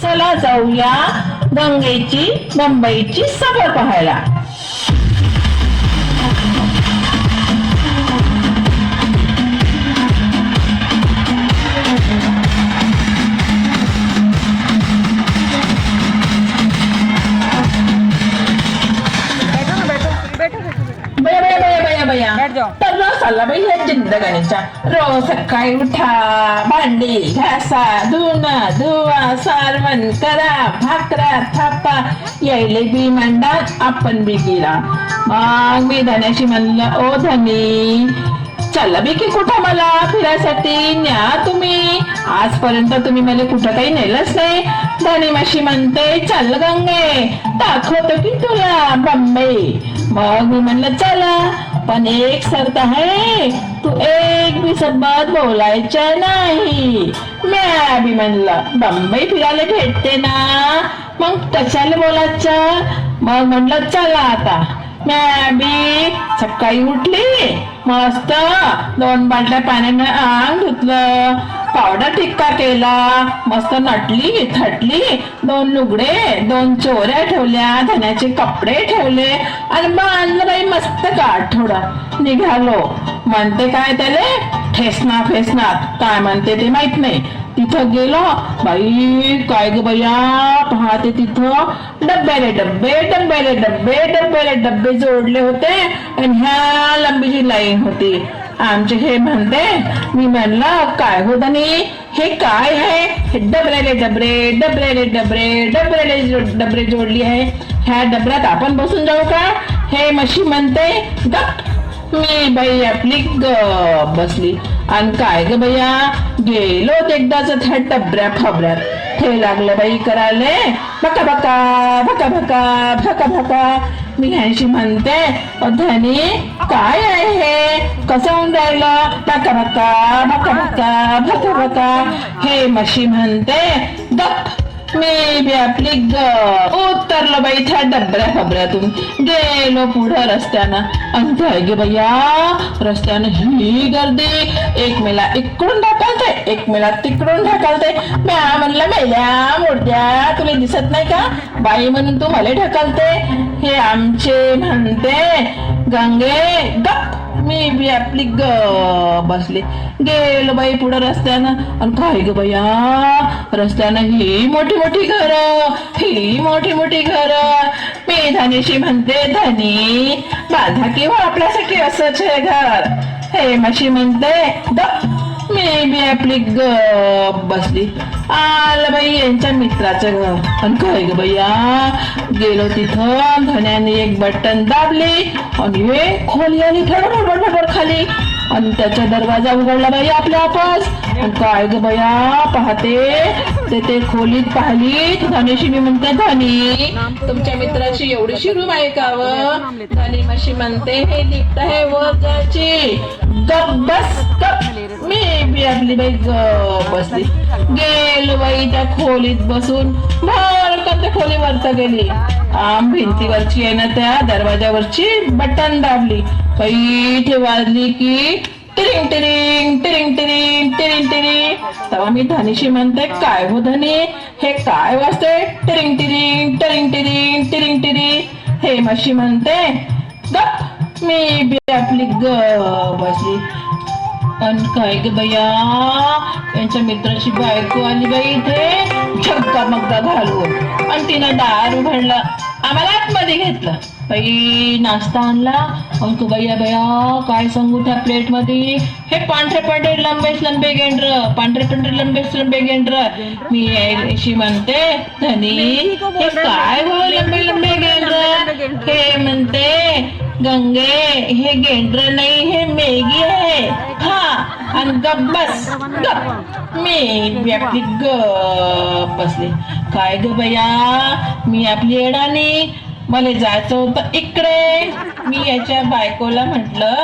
चला जाऊया गंगेची मुंबईची सफर पाहायला. तर रोज चालला बाई ह्या जिंदगानीच्या. रोज सकाळी उठा, भांडी घासा, धुणं धुवा, सारवण करा, भाकऱ्या थापा, यायले बी मंडात आपण बी गेला. मग मी धन्याशी म्हणलं, ओ धनी चला बी की कुठं मला फिरायसाठी न्या तुम्ही. आजपर्यंत तुम्ही मला कुठं काही नेलंच नाही. धनी माशी म्हणते, चल गंगे दाखवतो की तुला बंबई. मग मी म्हणलं चला, पण एक शर्त आहे, तू एक बी शब्द बोलायचा नाही. म्या बी म्हणलं बंबई फिरायला भेटते ना, मग कशाला बोलायचं. मग म्हणलं चला आता. म्या बी सकाळी उठली, मस्त 2 बालट्या पाण्यानं अंग धुतलं, पावडर टिक्का केला, मस्त नटली थटली, 2 लुगडे 2 चोऱ्या ठेवल्या, धन्याचे कपडे ठेवले आणि बांधलं बाई मस्त गाठोडा. निघालो. म्हणते काय त्याले ठेसना फेसना काय म्हणते ते माहित नाही. तिथं गेलो बाई, काय ग बया पाहते तिथं डब्याले डब्बे डब्याले डब्बे डब्याले डब्बे जोडले होते आणि ह्या लंबीची लाईन होती. आमचे हे म्हणते, मी म्हणलं काय हो धनी हे काय आहे. डबरेले डबरे डबरेले डबरे डबरेले डबरे जोडली आहे. ह्या डबऱ्यात आपण बसून जाऊ का. हे मशी म्हणते गप. मी बाई आपली बसली आणि काय ग बया गेलो एकदाच त्या डबऱ्या फबऱ्यात. हे लागलं बाई करायला भका भका भका भका भका भका. मी ह्यांशी म्हणते, धनी काय आहे हे कसं होऊन राहिलं. भका भका भका भका भका भका. हे मशी म्हणते गप. मी बी आपली उतरलो बाई त्या डबऱ्या फबऱ्यातून. गेलो पुढं रस्त्यानं आणि काय गे बया रस्त्यानं ही गर्दी. एक मेला इकडून ढकलते, एक मेला तिकडून ढकलते. म्या म्हणलं मेल्या मोठ्या तुला दिसत नाही का बाई म्हणून तू मला ढकलते. हे आमचे म्हणते गंगे गप. मी बी आपली बसली. गेलो बाई पुढं रस्त्यानं आणि काय ग बया रस्त्यानं ही मोठी मोठी घर, ही मोठी मोठी घर. मी धनीशी म्हणते, धनी बाधा किंवा आपल्यासाठी असंच आहे घर. हे मशी म्हणते गप. मी बी आपली बसली. आलं बाई यांच्या मित्राचं घर आणि काय ग बया गेलो तिथं. धन्याने एक बटन दाबली आणि एक खोली आली फडफड खाली आणि त्याचा दरवाजा उघडला बाई आपल्या आपस. आणि काय ग बया पाहते ते खोलीत पाहिली. धनीशी मी म्हणते, धनी तुमच्या मित्राची एवढीशी रूम आहे का व. धनी मशी म्हणते, हे लिफ्ट आहे वर जायची. गप बस गप. मी बी आपली बाई बसली. गेलो बाई त्या खोलीत बसून भरकन त्या खोलीवरती गेली. भिंतीवरची आहे ना त्या दरवाजावरची बटन दाबली. पैठे वाजली की टिरिंग टिरिंग टिरिंग टिरिंग टिरिंग टिरिंग. तेव्हा मी धनीशी म्हणते, काय हो धनी हे काय वाजते टिरिंग टिरिंग टिरिंग टिरिंग टिरिंग टिरिंग. हे मशी म्हणते गप. मी बी आपली बसली. पण काय ग बया यांच्या मित्राची बायको आली बाई इथे झगदा मगदा घालून आणि तिनं दार उघडला. आम्हाला आतमध्ये घेतलं. बाई नाश्ता आणला. अंक बया बया काय सांगू त्या प्लेट मध्ये हे पांढरे पांढरे लंबेच लंबे गेंडर, पांढरे पांढरे लंबेच लंबे गेंडर. मी अशी म्हणते, धनी हे काय हो लंबे लंबे गेंडर. हे म्हणते, गंगे हे गेंडर नाही हे मेगी आहे. हा आणि गप बस गप. मी आपली बसली. काय ग बया मी आपली येडानी. मला जायचं होतं इकडे. मी याच्या बायकोला म्हटलं,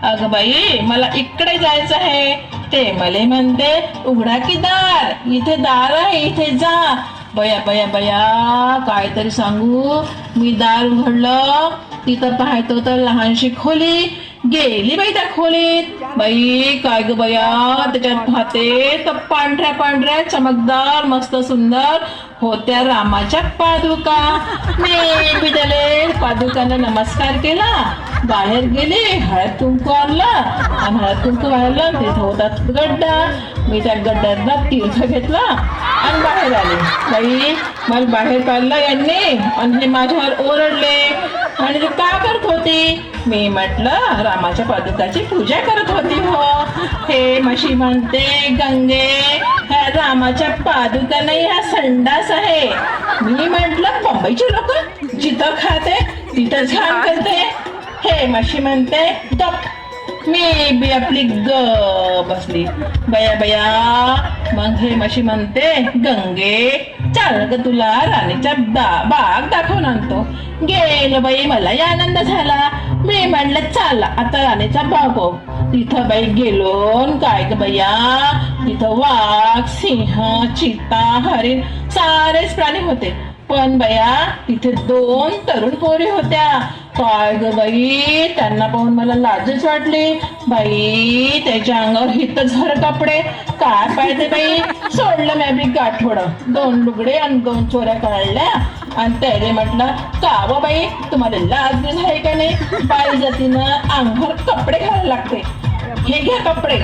अगं बाई मला इकडे जायचं आहे. ते मला म्हणते, उघडा की दार, इथे दार आहे इथे जा. बया बया बया काहीतरी सांगू. मी दार उघडलं. तिथं पाहतो तर लहानशी खोली. गेली बाई त्या खोलीत. बाई काय ग बया त्याच्यात पाहते तर पांढऱ्या पांढऱ्या चमकदार मस्त सुंदर होत्या रामाच्या पादुका. मी बिदले पादुकांना नमस्कार केला, बाहेर गेले, हळद कुंकू आणला आणि हळद कुंकू वाढला. तिथे होता गड्डा. मी त्या गड्ड्यातला तीर्थ घेतला आणि बाहेर आले. बाई मला बाहेर काढलं यांनी आणि ते माझ्यावर ओरडले आणि ते का करत होती. मी म्हटलं रामाच्या पादुकाची पूजा करत होती हो. हे म्हशी म्हणते गंगे ह्या रामाच्या पादुका नाही, ह्या संडास आहे. मी म्हटलं मुंबईचे लोक जिथं खाते तिथं छान करते. हे म्हशी म्हणते गप. मी बी आपली ग बसली. बया बया मग हे म्हशी म्हणते गंगे चाल ग तुला राणीचा बाग दाखवून आणतो. गेलो बाई, मला आनंद झाला. मी म्हणलं चल आता राणीचा बाग हो. तिथं बाई गेलो, काय ग बया तिथं वाघ, सिंह, चित्ता, हरिण सारेच प्राणी होते. पण बया तिथे 2 तरुण पोरी होत्या. काय ग बाई त्यांना पाहून मला लाजच वाटली. बाई त्याच्या अंगावर हितझर कपडे, काय पाहिजे बाई. सोडलं मी बी गाठोड, 2 लुगडे आणि 2 चोऱ्या काढल्या आणि त्याने म्हटलं का व बाई तुम्हाला लाज बीज आहे का नाही. बाई जातीनं अंगावर कपडे घालायला लागते, हे घ्या कपडे.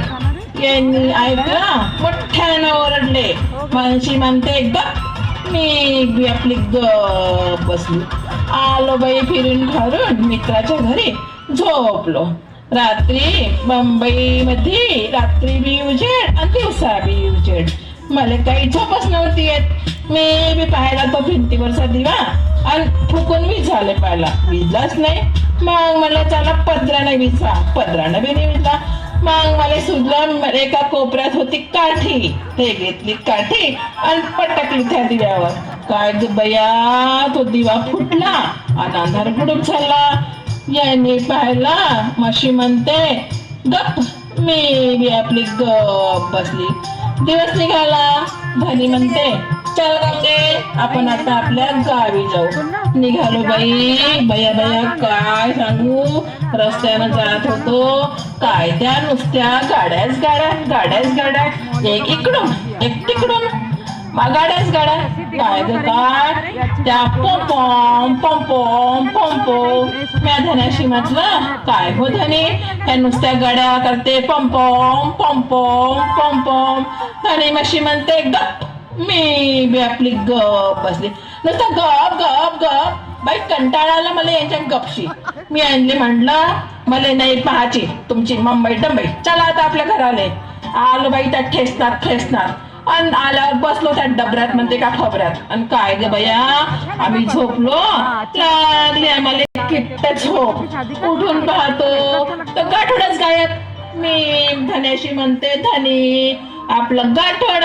यांनी ऐकलं मोठ्यानं ओरडले. म्हणशी म्हणते गप. मी बी आपली गप बसली. आलो बाई फिरून घरून मित्राच्या घरी, झोपलो. रात्री मुंबई मध्ये रात्री बी उजेड आणि दिवसा बी उजेड. मला काही झोपच नव्हती येत. मी बी पाहायला तो भिंतीवरचा दिवा आणि फुकून वीज झाले पाहिला, विजलाच नाही. मग मला चला पदराने विजवा, पदरानं बी नाही विजला. मग मला सुधलं, एका कोपऱ्यात होती काठी, ते घेतली काठी आणि पटकली त्या दिव्यावर. काय ग बया तो दिवा फुटला आणि अंधार बुडूक झाला. याने पाहिला. म्हशी म्हणते गप. मी बी आपली गप बसली. दिवस निघाला. धनी म्हणते चल गंगे आपण आता आपल्या गावी जाऊ. निघालो बाई. बया बया काय सांगू, रस्त्यानं जात होतो, काय त्या नुसत्या गाड्याच गाड्या गाड्याच गाड्या, एक इकडून एक तिकडून गाड्याच गाड्या. काय ग काय त्या पॉम पॉम पॉम पॉम पॉम. म्या धन्याशी म्हटलं काय हो धनी त्या नुसत्या गाड्या करते पॉम पॉम पॉम पॉम पॉम पॉम. धनी म्हशी म्हणते गप. मी बी आपली गप बसली. नुसतं गप गप गप. बाई कंटाळा आला मला यांच्या गपशी. मी आणली म्हटलं मला नाही पाहायची तुमची मुंबई डंबई, चला आता आपल्या घराले. आलो बाई त्या ठेसणार ठेसणार आणि आल्यावर बसलो त्या डबऱ्यात म्हणते का खबऱ्यात. आणि काय ग बया आम्ही झोपलो, लागली आम्हाला किट्ट झोप. उठून पाहतो तर गाठोडच गायब. मी धन्याशी म्हणते धनी आपलं गाठोड.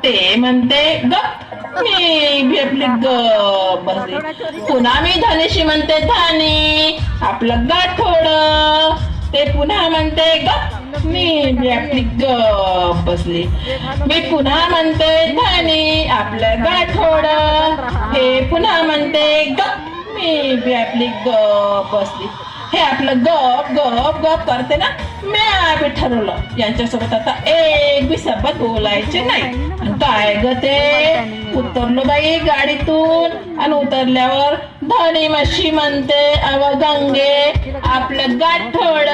ते म्हणते गप. मी बी आपली गप बसली. पुन्हा मी धनीशी म्हणते धानी आपलं गाठोड. ते पुन्हा म्हणते गप. मी बी आपली गप बसली. मी पुन्हा म्हणते धानी आपलं गाठोड. हे पुन्हा म्हणते गप. मी बी आपली गप बसली. हे आपलं गप गप गप करते ना. मी बी ठरवलं यांच्यासोबत आता एक बी शब्द बोलायचे नाही. काय ग ते उतरलो बाई गाडीतून आणि उतरल्यावर धनी म्हशी म्हणते अव गंगे आपलं गाठोड.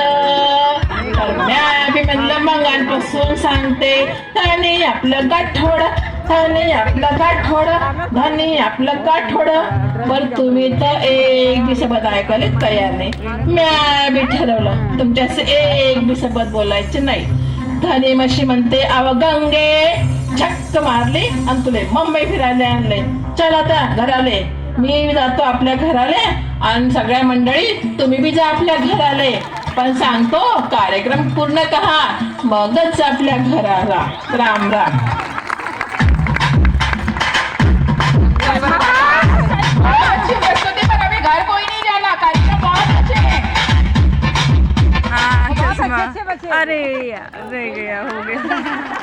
मी म्हणलं मंगांपासून सांगते धनी आपलं गाठोड, धनी आपलं गाठोड, धनी आपलं गाठोड. बर तुम्ही तर एक बी शब्द ऐकायला तयार नाही. म्या बी ठरवलं तुमच्यास एक बी शब्द बोलायचे नाही. धनी म्हशी म्हणते अव गंगे झक्क मारली आणि तुले मुंबई फिरायला आणले. चल आता घराले. मी जातो आपल्या घराले आणि सगळ्या मंडळी तुम्ही बी जा आपल्या घराले. पण सांगतो कार्यक्रम पूर्ण करा मगच आपल्या घराला. राम राम. अच्छी प्रस्तुति पर अभी घर कोई नहीं जाना, कार्यक्रम बहुत अच्छे हैं. हाँ, अरे यार रह गया हो गया.